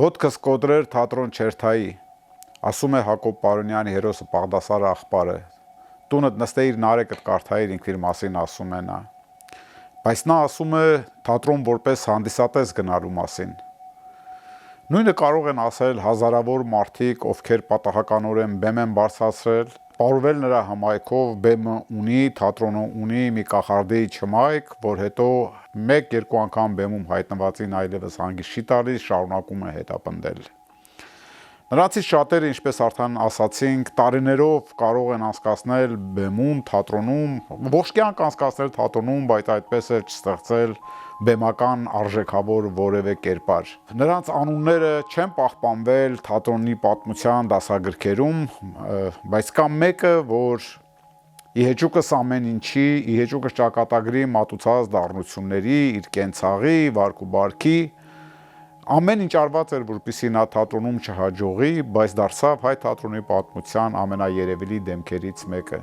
Ոտքս կոտրեր թատրոն չերթայի, ասում է Հակոբ Պարոնյանի հերոսը Բաղդասար աղբարը, տունդ նստեիր նարեկդ կարդայիր ինքն իր մասին ասում է նա, բայց նա ասում է թատրոն որպես հանդիսատես գնալու մասին։ Նույնը կարող են ասել հազարավոր մարդիկ, ովքեր պատահականորեն բեմ են բարձրացրել, պարուվել նրա հմայքով, բեմը ունի, թատրոնը ունի մի կախարդի չմայք, որ հետո 1-2 անգամ բեմում հայտնվածին այլևս հանգիստ չի տալիս, շարունակում է հետապնդել։ Նրանցից շատերը, ինչպես արդեն ասացինք, տարիներով կարող են անցկացնել բեմում, թատրոնում, ողջ կյանք անցկացնել թատրոնում, բայց այդպես էլ չստեղծել բեմական արժեքավոր որևէ կերպար։ Նրանց անունները չեն պահպանվել թատրոնի պատմության դասագրքերում, բայց կա մեկը, որ ի հեճուկս ամեն ինչի, ի հեճուկս ճակատագրի մատուցած դառնությունների, իր կենցաղի, վարք ու բարքի, ամեն ինչ արված էր, որպեսզի նա թատրոնում չհաջողի, բայց դարձավ հայ թատրոնի պատմության ամենաերևելի դեմքերից մեկը։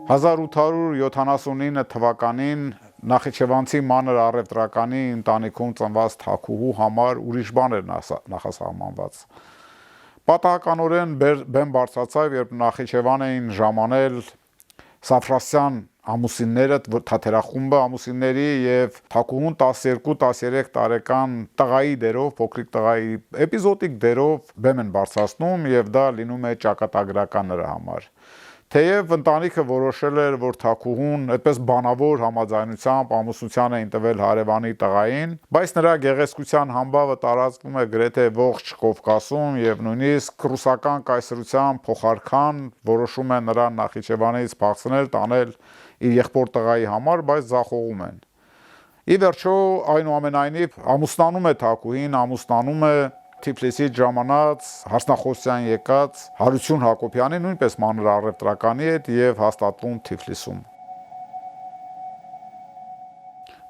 «1879 թվականին Նախիջևանցի մանր առևտրականի ընտանիքում ծնված թագուհու համար ուրիշ բան էր նախասահմանված։ Պատահականորեն բեմ բարձրացավ, երբ Նախիջևան էին ժամանել Սաֆրասյան ամուսինները, թատերախումբը ամուսինների, եւ թագուհուն 12-13 տարեկան տղայի դերով, փոքրիկ տղայի էպիզոդիկ դերով բեմ են բարձրացնում, եւ դա լինում է ճակատագրական նրա համար։ Թեև ընտանիքը որոշել էր, որ թագուհուն այդպես բանավոր համաձայնությամբ ամուսնության էին տվել հարևանի տղային, բայց նրա գեղեցկության համբավը տարածվում է գրեթե ողջ Կովկասում եւ նույնիսկ ռուսական կայսրության փոխարքան որոշում է նրան Նախիջևանից փախցնել, տանել իր եղբոր տղայի համար, բայց ձախողում են։ Ի վերջո, այնուամենայնիվ, ամուսնանում է թագուհին, ամուսնանում է Թիֆլիսից ժամանած Հարսնախոսյան եկած Հարություն Հակոբյանի, նույնպես մանր առևտրականի հետ, եւ հաստատվում Թիֆլիսում։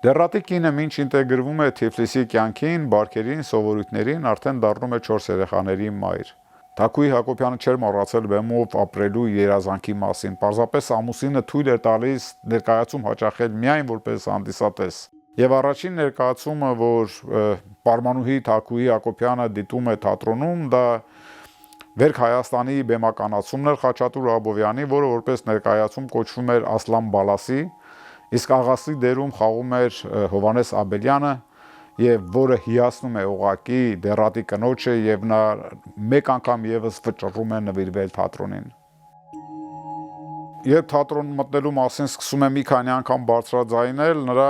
Դեռատի կինը մինչ ինտեգրվում է Թիֆլիսի կյանքին, բարքերին, սովորույթներին, արդեն դառնում է 4 երեխաների մայր։ Թագուհի Հակոբյանը չէր մոռացել բեմով ապրելու երազանքի մասին, պարզապես ամուսինը թույլ էր տալիս ներկայացում հաճախել միայն որպես հանդիսատես։ Եվ առաջին ներկայացումը, որ պարմանուհի Թագուհի Հակոբյանը դիտում է թատրոնում, դա Վերք Հայաստանի բեմականացումն էր Խաչատուր Աբովյանի, որը որպես ներկայացում կոչվում էր Ասլան Բալասի, իսկ աղասի դերում խաղում էր Հովհաննես Աբելյանը, եւ որը հիացնում է ուղղակի դեռատի կնոջը, եւ նա մեկ անգամ եւս վճռում է նվիրվել թատրոնին։ Երբ թատրոն մտնելու մասին սկսում է մի քանի անգամ բարձրաձայնել, նրա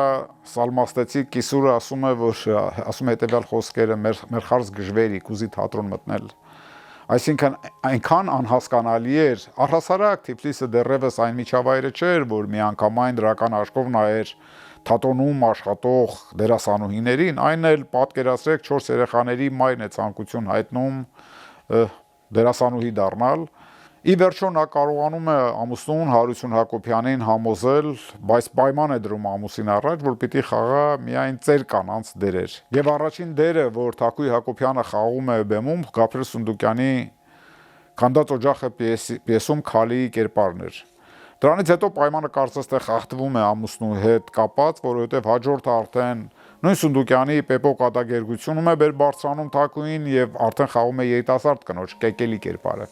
սալմաստեցի կիսուրը ասում է հետևյալ խոսքերը՝ մեր խարս գժվերի, կուզի թատրոն մտնել։ Այսինքն այնքան անհասկանալի էր, առհասարակ Թիֆլիսը դեռևս այն միջավայրը չէր, որ միանգամայն դրական աչքով նայեր թատրոնում աշխատող դերասանուհիներին, այն էլ պատկերացրեք 4 երեխաների մայրն է ցանկություն հայտնում դերասանուհի դառնալ։ Ի վերջո նա կարողանում է ամուսնուն Հարություն Հակոբյանին համոզել, բայց պայման է դրում ամուսին առաջ, որ պիտի խաղա միայն ծեր կանանց դերեր։ Եվ առաջին դերը, որ Թագուհի Հակոբյանը խաղում է բեմում, Գաբրիել Սունդուկյանի Քանդած օջախը պիեսում Քալիի կերպարն էր։ Դրանից հետո պայմանը կարծես թե խախտվում է ամուսնու հետ կապած, որովհետև հաջորդը արդեն նույն Սունդուկյանի Պեպո կատակերգությունում է բարձրանում Թագուհին եւ արդեն խաղում է երիտասարդ կնոջ Կեկելի կերպարը։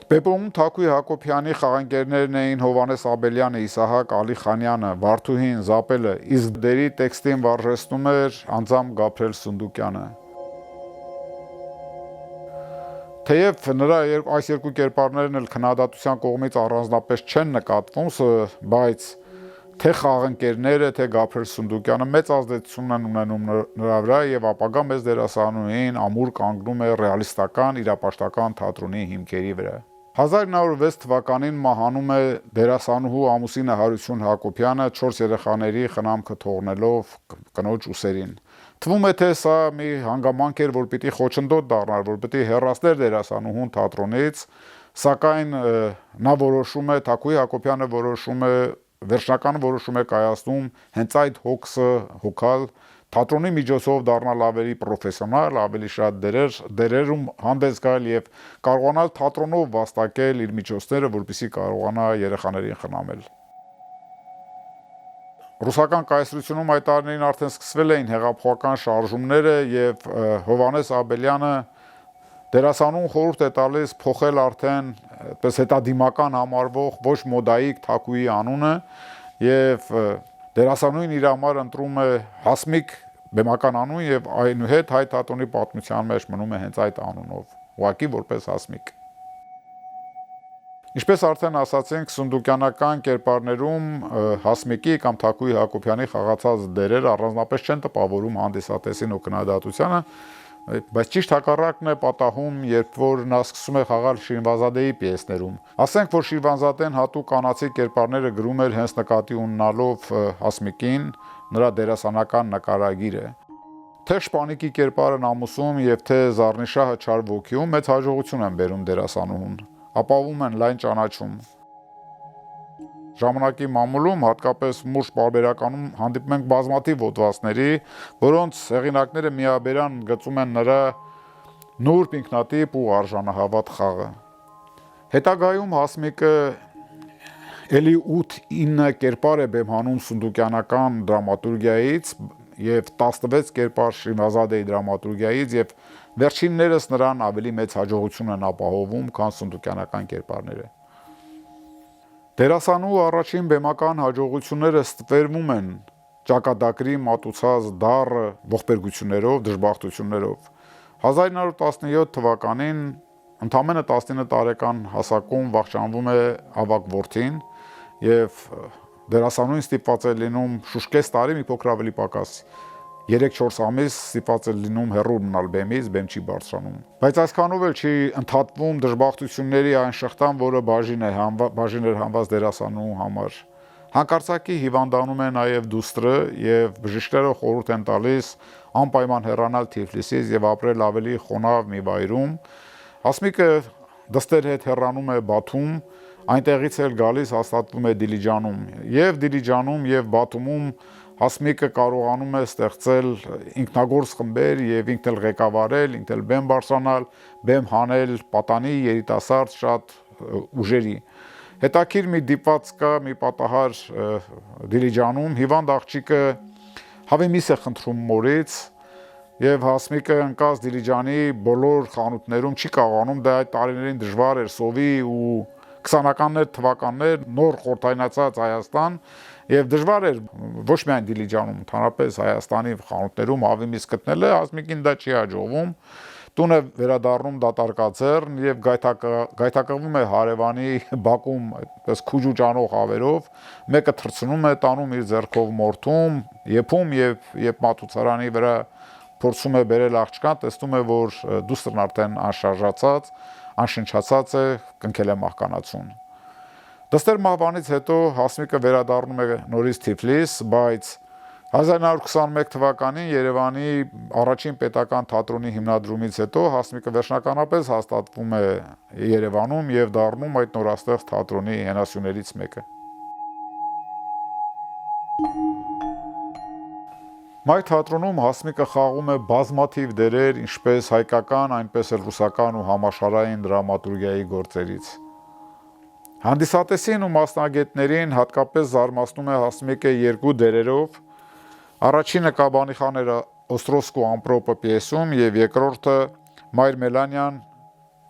Պեպոում Թագուհի Հակոբյանի խաղանկերներն էին Հովհաննես Աբելյանը, Իսահակ Ալիխանյանը, Վարդուհին, Զապելը, իսկ դերի տեքստին վարժեցնում էր անձամբ Գաբրիել Սունդուկյանը։ Թեև նրա այս երկու կերպարներն էլ քննադատության կողմից առանձնապես չեն նկատվում, բայց թե խաղանկերները, թե Գաբրիել Սունդուկյանը մեծ ազդեցություն են ունենում նրա վրա եւ ապագա մեծ դերասանուհին ամուր կանգնում է ռեալիստական իրապաշտական թատրոնի հիմքերի վրա։ 1906 թվականին մահանում է դերասանուհու ամուսինը Հարություն Հակոբյանը 4 երեխաների խնամքը թողնելով կնոջ ուսերին։ Թվում է, թե սա մի հանգամանք էր, որ պիտի խոչընդոտ դառնար, որ պիտի հեռացներ դերասանուհուն թատրոնից, սակայն նա որոշում է, Թագուհի Հակոբյանը վերջնական որոշում է կայացնում հենց այդ հոգսը հոգալ թատրոնի միջոցով դառնալ ավելի պրոֆեսիոնալ, ավելի շատ դերերում հանդես գալ եւ կարողանալ թատրոնով վաստակել իր միջոցները, որպեսզի կարողանա երեխաներին խնամել։ Ռուսական կայսրությունում այդ տարիներին արդեն սկսվել էին հեղափոխական շարժումները եւ Հովհաննես Աբելյանը դերասանուն խորհուրդ է տալիս փոխել արդեն այդպես հետադիմական համարվող ոչ մոդայիկ Թակուի անունը եւ դերասանուին իր համար ընտրում է Հասմիկ բեմական անուն եւ այնուհետ հայ թատրոնի պատմության մեջ մնում է հենց այդ անունով, ուղղակի որպես Հասմիկ։ Ինչպես արդեն ասացինք, սունդուկյանական կերպարներում Հասմիկի կամ Թակուի Հակոբյանի խաղացած դերերը առանձնապես չեն տպավորում հանդիսատեսին ու քննադատությանը, բայց ճիշտ հակառակն է պատահում, երբ որ նա սկսում է խաղալ Շիրվանզադեի պիեսներում։ Ասենք, որ Շիրվանզադեն հատուկ կանացի կերպարները գրում էր հենց նկատի ունենալով Հասմիկին, նրա դերասանական նկարագիրը։ Թե Շպանիկի կերպարն ամուսում եւ թե Զառնիշահը չար ոգիում մեծ հաջողություն են բերում դերասանուհուն, ապավում են լայն ճանաչում։ Ժամանակի մամուլում, հատկապես մուրշ պարբերականում հանդիպում ենք բազմաթիվ հոդվածների, որոնց հեղինակները միաբերան գծում են նրա նուրբ, ինքնատիպ ու արժանահավատ խաղը։ Հետագայում Հասմիկը էլի 8-9 կերպար է բեմհանում սունդուկյանական դրամատուրգիայից եւ 16 կերպար Շիրվանզադեի դրամատուրգիայից եւ վերջիններս նրան ավելի մեծ հաջողություն են ապահովում, քան սունդուկյանական կերպարները։ Դերասանու առաջին բեմական հաջողությունները ստվերվում են ճակատագրի մատուցած դառը ողբերգություններով, դժբախտություններով։ 1917 թվականին ընդամենը 19 տարեկան հասակում վախճանվում է ավագ որդին եւ դերասանուին ստիպված է լինում շուշկես տարի մի փոքր ավելի պակաս 3-4 ամիս ստիպված է լինում հեռու մնալ բեմից, բեմ չի բարձրանում։ Բայց այսքանով էլ չի ընդհատվում դժբախտությունների այն շղթան, որը բաժին էր հանված դերասանու համար։ Հանկարծակի հիվանդանում է նաև դուստրը եւ բժիշկները խորհուրդ են տալիս անպայման հեռանալ Թիֆլիսից եւ ապրել ավելի խոնավ մի վայրում։ Հասմիկը դստեր հետ հեռանում է Բաթում, այնտեղից էլ գալիս հաստատվում է Դիլիջանում։ Եվ Դիլիջանում եւ Բաթումում Հասմիկը կարողանում է ստեղծել ինքնագործ խմբեր եւ ինքն էլ ղեկավարել, ինքն էլ բեմ բարձրանալ, բեմ հանել պատանի երիտասարդ շատ ուժերի։ Հետաքրիր մի դիպված կա մի պատահար Դիլիջանում, հիվանդ աղջիկը հավեմիս է խնդրում մորից եւ Հասմիկը ընկած Դիլիջանի բոլոր խանութներում չի կարողանում, դա այդ տարիներին դժվար էր սովի ու 20-ականներ թվականներ նոր խորհրդայնացած Հայաստան եւ դժվար էր ոչ միայն Դիլիջանում, ընդհանրապես Հայաստանի խանութներում հավեմիս գտնելը, Հասմիկին դա չի հաջողվում։ Տուն է վերադառնում դատարկաձեռն եւ գայթակղվում է հարևանի բակում այդպես քուջուճանող հավերով, մեկը թռցնում է տանում իր ձեռքով մորթում, եփում եւ մատուցարանի վրա փորձում է բերել աղջկան, տեսնում է, որ դուստրն արդեն անշարժացած, անշնչացած է, կնքել է մահկանացուն։ Դստեր մահվանից հետո Հասմիկը վերադառնում է նորից Թիֆլիս, բայց 1921 թվականին Երևանի առաջին պետական թատրոնի հիմնադրումից հետո Հասմիկը վերջնականապես հաստատվում է Երևանում եւ դառնում այդ նորաստեղծ թատրոնի հենասյուներից մեկը։ Մայր թատրոնում Հասմիկը խաղում է բազմաթիվ դերեր, ինչպես հայկական, այնպես էլ ռուսական ու համաշխարհային դրամատուրգիայի գործերից։ Հանդիսատեսին ու մասնագետներին հատկապես զարմացնում է Հասմիկը երկու դերերով, առաջինը Կաբանիխան էր Օստրովսկու ամպրոպը պիեսում եւ երկրորդը Մայր Մելանյան,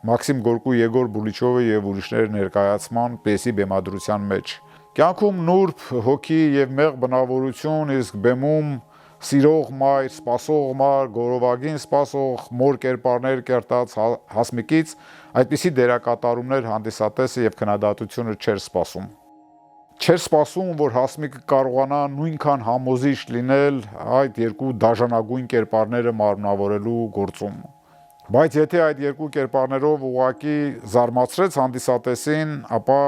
Մաքսիմ Գորկու, Եգոր Բուլիչովը եւ ուրիշներ ներկայացման պիեսի բեմադրության մեջ։ Կյանքում նուրբ հոգի եւ մեղ բնավորություն, իսկ բեմում սիրող մայր, սպասող մայր, գորովագին սպասող մոր կերպարներ կերտած Հասմիկից այդպիսի դերակատարումներ հանդիսատեսը եւ քննադատությունը չէր սպասում։ Չէր սպասում, որ Հասմիկը կարողանա նույնքան համոզիչ լինել այդ երկու դաժանագույն կերպարները մարմնավորելու գործում։ Բայց եթե այդ երկու կերպարներով ուղղակի զարմացրեց հանդիսատեսին, ապա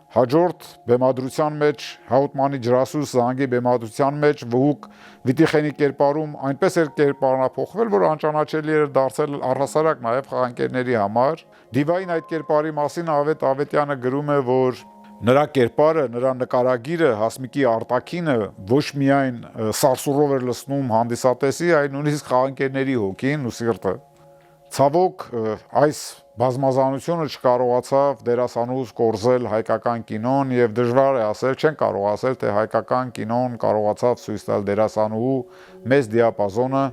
հաջորդ բեմադրության մեջ Հաուտմանի ջրասուս զանգի բեմադրության մեջ Վհուկ Վիտիխենի կերպարում այնպես էր կերպարանափոխվել, որ անճանաչելի էր դարձել առհասարակ նաև խաղանկերների համար։ Դիվային այդ կերպարի մասին Ավետ Ավետյանը գրում է, որ Նրա կերպարը, նրա նկարագիրը, Հասմիկի արտաքինը ոչ միայն սարսուռով էր լցնում հանդիսատեսի, այլ նույնիսկ խաղընկերների հոգին ու սիրտը։ Ցավոք, այս բազմազանությունը չկարողացավ դերասանուց կորզել հայկական կինոն եւ դժվար է ասել, չեն կարող ասել, թե հայկական կինոն կարողացավ ցույց տալ դերասանուհու մեծ դիապազոնը։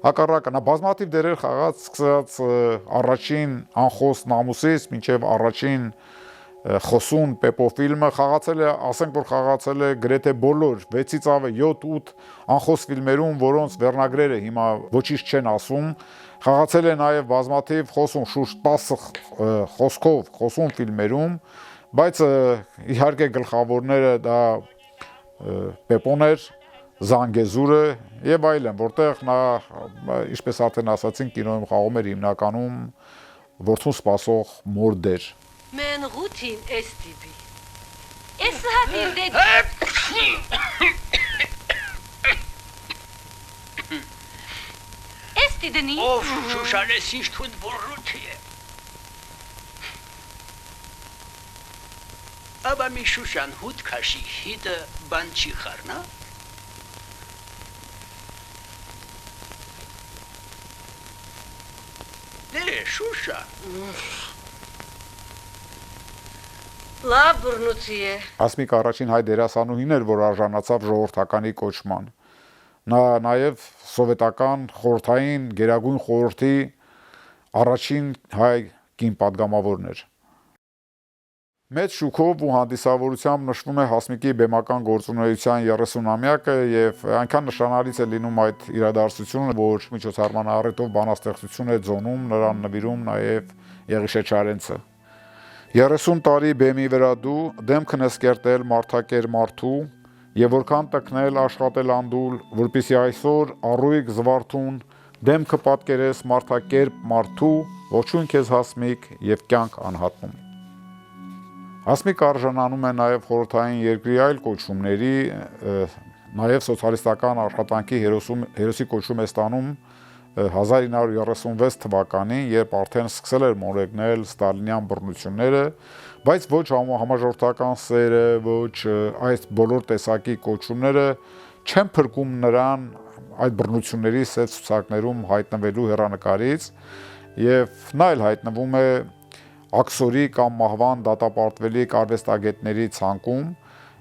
Հակառակը, նա բազմաթիվ դերեր խաղաց, սկսած առաջին անխոս նամուսից մինչև առաջին խոսուն Պեպո ֆիլմը խաղացել է, ասենք որ խաղացել է գրեթե բոլոր 6-ից ավե 7-8 անխոս ֆիլմերում, որոնց վերնագրերը հիմա ոչինչ չեն ասում, խաղացել է նաև բազմաթիվ խոսուն շուրջ 10 խոսքով խոսուն ֆիլմերում, բայց իհարկե գլխավորները դա Պեպոն էր, Զանգեզուրը եւ այլն, որտեղ նա, ինչպես արդեն ասացին, կինոյում խաղում էր հիմնականում որդուն սպասող մոր դեր։ Mən rutin STB. Eshabilde. STD-ni? Of, Şuşanes ինչ թուն բուրրութի է։ Աբա մի Շուշան հուտ քաշի հիդը բան չի խառնա։ Դե Շուշա։ Լավ բռնուցի է։ Հասմիկ առաջին հայ դերասանուհին էր, որ արժանացավ ժողովրդականի կոչման։ Նա նաև սովետական խորհրդային գերագույն խորհրդի առաջին հայ կին պատգամավորն էր։ Մեծ շուքով ու հանդիսավորությամբ նշվում է Հասմիկի բեմական գործունեության 30-ամյակը եւ այնքան նշանալից է լինում այդ իրադարձությունը, որ միջոցառման առիթով բանաստեղծություն է ձոնում, նրան նվիրում նաև Եղիշե Չարենցը։ 30 տարի բեմի վրա դու դեմքն ես կերտել մարդակեր մարդու եւ որքան տկնել աշխատել անդուլ, որպիսի այսօր առույգ զվարթուն դեմքը պատկերես մարդակերպ մարդու, ոչուն քեզ Հասմիկ եւ կյանք անհատնում։ Հասմիկ արժանանում է նաև խորհրդային երկրի այլ կոչումների, նաև սոցիալիստական աշխատանքի հերոսի կոչում է ստանում 1936 թվականին, երբ արդեն սկսել էր մոլեգնել ստալինյան բռնությունները, բայց ոչ համաժողովրդական սերը, ոչ այս բոլոր տեսակի կոչումները չեն փրկում նրան այդ բռնությունների սև ցուցակներում հայտնվելու հեռանկարից, եւ նա էլ հայտնվում է աքսորի կամ մահվան դատապարտվելիք արվեստագետների ցանկում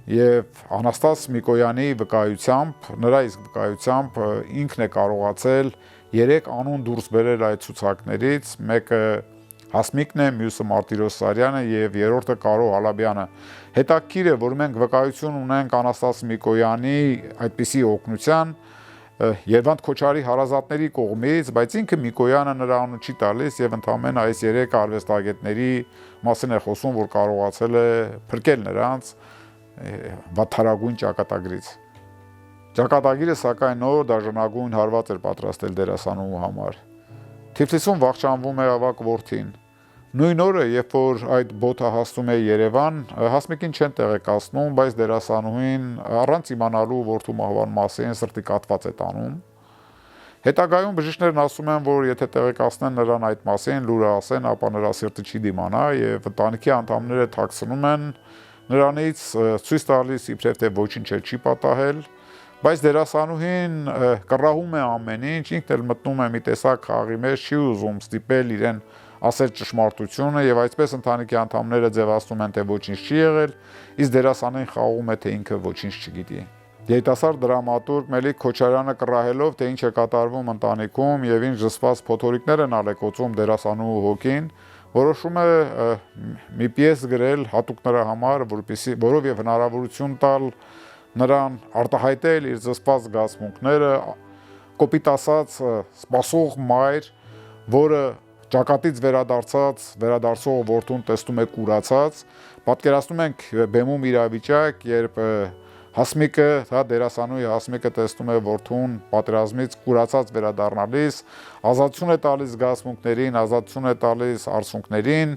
եւ Անաստաս Միկոյանի վկայությամբ, նրա իսկ վկայությամբ ինքն է կարողացել 3 անուն դուրս բերել այդ ցուցակներից, մեկը Հասմիկն է, մյուսը Մարտիրոս Սարյանը եւ երրորդը Կարո Հալաբյանը։ Հետաքրքիր է, որ մենք վկայություն ունենք Անաստաս Միկոյանի այդպիսի օգնության Երվանդ Քոչարի հարազատների կողմից, բայց ինքը Միկոյանը նրա անուն չի տալիս եւ ընդհանրապես այս 3 արվեստագետների մասին է խոսում, որ կարողացել է փրկել նրանց վատթարագույն ճակատագրից։ Ճակատագիրը սակայն նոր դաժանագույն հարված էր պատրաստել դերասանուհու համար։ Թիֆլիսում վախճանվում է ավակ որդին։ Նույն օրը, երբ որ այդ բոթը հասնում է Երևան, Հասմիկին չեն տեղեկացնում, բայց դերասանուհին առանց իմանալու որդու մահվան մասին սրտի կաթված է տանում։ Հետագայում բժիշկներն ասում են, որ եթե տեղեկացնեն նրան այդ մասին, լուրը ասեն, ապա նրա սիրտը չի դիմանա եւ ընտանիքի անդամները թաքցնում են նրանից, ցույց տալիս իբրև թե ոչինչ չի պատահել, բայց դերասանուհին կռահում է ամեն ինչ, ինքն էլ մտնում է մի տեսակ խաղի մեջ, չի ուզում ստիպել իրեն ասել ճշմարտությունը եւ այսպես ընտանիքի անդամները ձևացնում են, թե ոչինչ չի եղել, իսկ դերասանին խաղում է, թե ինքը ոչինչ չգիտի։ Երիտասարդ դրամատուրգ Մելիք Քոչարյանը կռահելով, թե ինչ է կատարվում ընտանիքում եւ ինչ զսպված փոթորիկներ են ալեկոծում դերասանուհու հոգին, որոշում է մի պիես գրել հատուկ նրա համար, որով եւ հնարավորություն տալ նրան արտահայտել իր զսպված զգացմունքները, կոպիտ ասած սպասող մայր, որը ճակատից վերադարձող որդուն տեսնում է կուրացած, պատկերացնում ենք բեմում իրավիճակ, երբ Հասմիկը, դերասանուհի Հասմիկը տեսնում է որդուն պատերազմից կուրացած վերադառնալիս, ազատություն է տալիս զգացմունքներին, ազատություն է տալիս արցունքներին,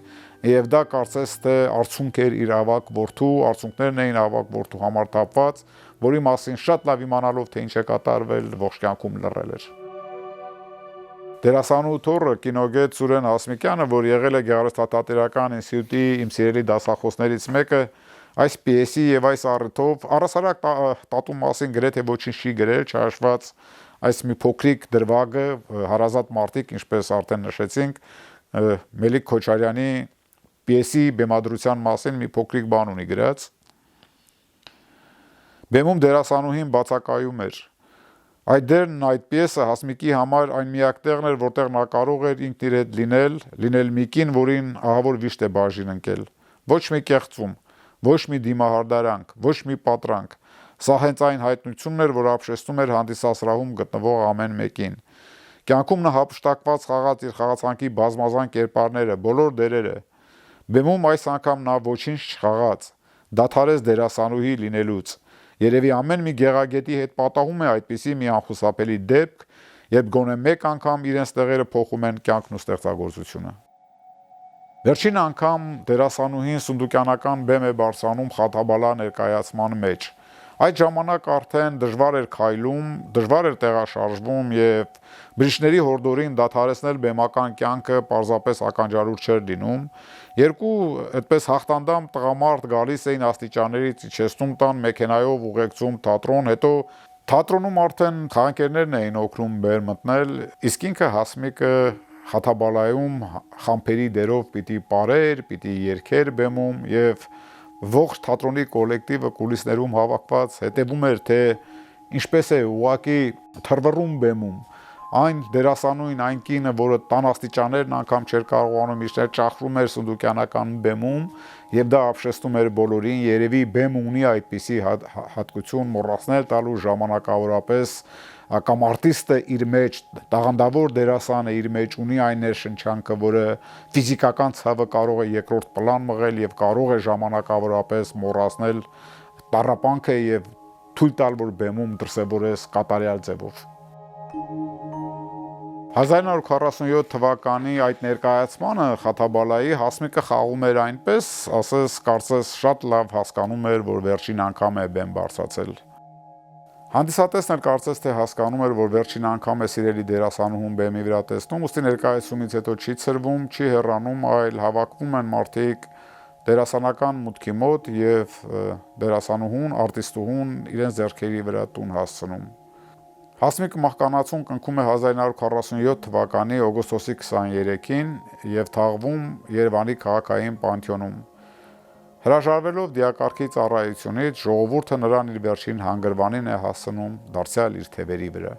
եւ դա կարծես թե արցունք էր իր ավակ որդու, արցունքներն էին ավակ որդու համար թափված, որի մասին շատ լավ իմանալով թե ինչ է կատարվել, ողջ կյանքում լռել էր։ Դերասանուհու թոռը կինոգետ Սուրեն Հասմիկյանը, որ եղել է Գեղարվեստատատերական ինստիտուտի իմ սիրելի դասախոսներից մեկը, Այս պիեսի եւ այս առիթով առասարակ տատու մասին գրեթե ոչինչ չի գրել, չհաշված այս մի փոքրիկ դրվագը հարազատ մարտիկ, ինչպես արդեն նշեցինք, Մելիք Քոչարյանի պիեսի բեմադրության մասին մի փոքրիկ բան ունի գրած։ Բեմում դերասանուհին բացակայում էր։ Այդ դերն, այդ պիեսը Հասմիկի համար այն միակ տեղն էր, որտեղ նա կարող էր ինքն իր հետ լինել մի կին, որին ահավոր վիշտ է բաժին ընկել։ Ոչ մի կեղծում, ոչ մի դիմահարդարանք, ոչ մի պատրանք։ Սա հենց այն հայտնությունն էր, որ ապշեցնում էր հանդիսասրահում գտնվող ամեն մեկին։ Կյանքում նա հափշտակված խաղաց իր խաղացանքի բազմազան կերպարները, բոլոր դերերը։ Բեմում այս անգամ նա ոչինչ չխաղաց, դադարեց դերասանուհի լինելուց։ Երևի ամեն մի գեղագետի հետ պատահում է այդպիսի մի անխուսափելի դեպք, երբ գոնե մեկ անգամ իրենց տեղերը փոխում են կյանքն ու ստեղծագործությունը։ Վերջին անգամ դերասանուհին սունդուկյանական բեմ է բարձրանում Խաթաբալա ներկայացման մեջ։ Այդ ժամանակ արդեն դժվար էր քայլում, դժվար էր տեղաշարժվում եւ բրիշների հորդորին դադարեցնել բեմական կյանքը պարզապես ականջալուր չէր լինում։ Երկու այդպես հաղթանդամ տղամարդ գալիս էին աստիճաններից իջեցնում տան մեքենայով ուղեկցում թատրոն, հետո թատրոնում արդեն խաղանկերներն էին օգնում բեր մտնել, իսկ ինքը Հասմիկը Խաթաբալայում խամփերի դերով պիտի պարեր, պիտի երգեր բեմում եւ ողջ թատրոնի կոլեկտիվը կուլիսներում հավաքված հետևում էր, թե ինչպես է ուղակի թռվռում բեմում։ Այն դերասանուին, այն կինը, որը տան աստիճաններն անգամ չէր կարողանում իջնել, ճախրում էր սունդուկյանական բեմում եւ դա ապշեցնում էր բոլորին։ Երևի բեմը ունի այդպիսի հատկություն մոռացնել տալու ժամանակավորապես կամ արտիստը իր մեջ, տաղանդավոր դերասանը իր մեջ ունի այն ներշնչանքը, որը ֆիզիկական ցավը կարող է երկրորդ պլան մղել եւ կարող է ժամանակավորապես մոռացնել տառապանքը եւ թույլ տալ, որ բեմում դրսևորես կատարյալ ձևով։ 1947 թվականի այդ ներկայացմանը Խաթաբալայի Հասմիկը խաղում էր այնպես, ասես կարծես շատ լավ հասկանում էր, որ վերջին անգամ է բեմ բարձրացել։ Հանդիսատեսն էլ կարծես թե հասկանում էր, որ վերջին անգամ է սիրելի դերասանուհուն բեմի վրա տեսնում, ուստի ներկայացումից հետո չի ցրվում, չի հեռանում, այլ հավաքվում են մարդիկ դերասանական մուտքի մոտ եւ դերասանուհուն, արտիստուհուն իրենց ձեռքերի վրա տուն հասցնում։ Հասմիկը մահկանացուն կնքում է 1947 թվականի օգոստոսի 23-ին եւ թաղվում Երևանի քաղաքային պանթեոնում։ Հրաժարվելով դիակարգի ծառայությունից, ժողովուրդը նրան իր վերջին հանգրվանին է հասցնում, դարձյալ իր թևերի վրա։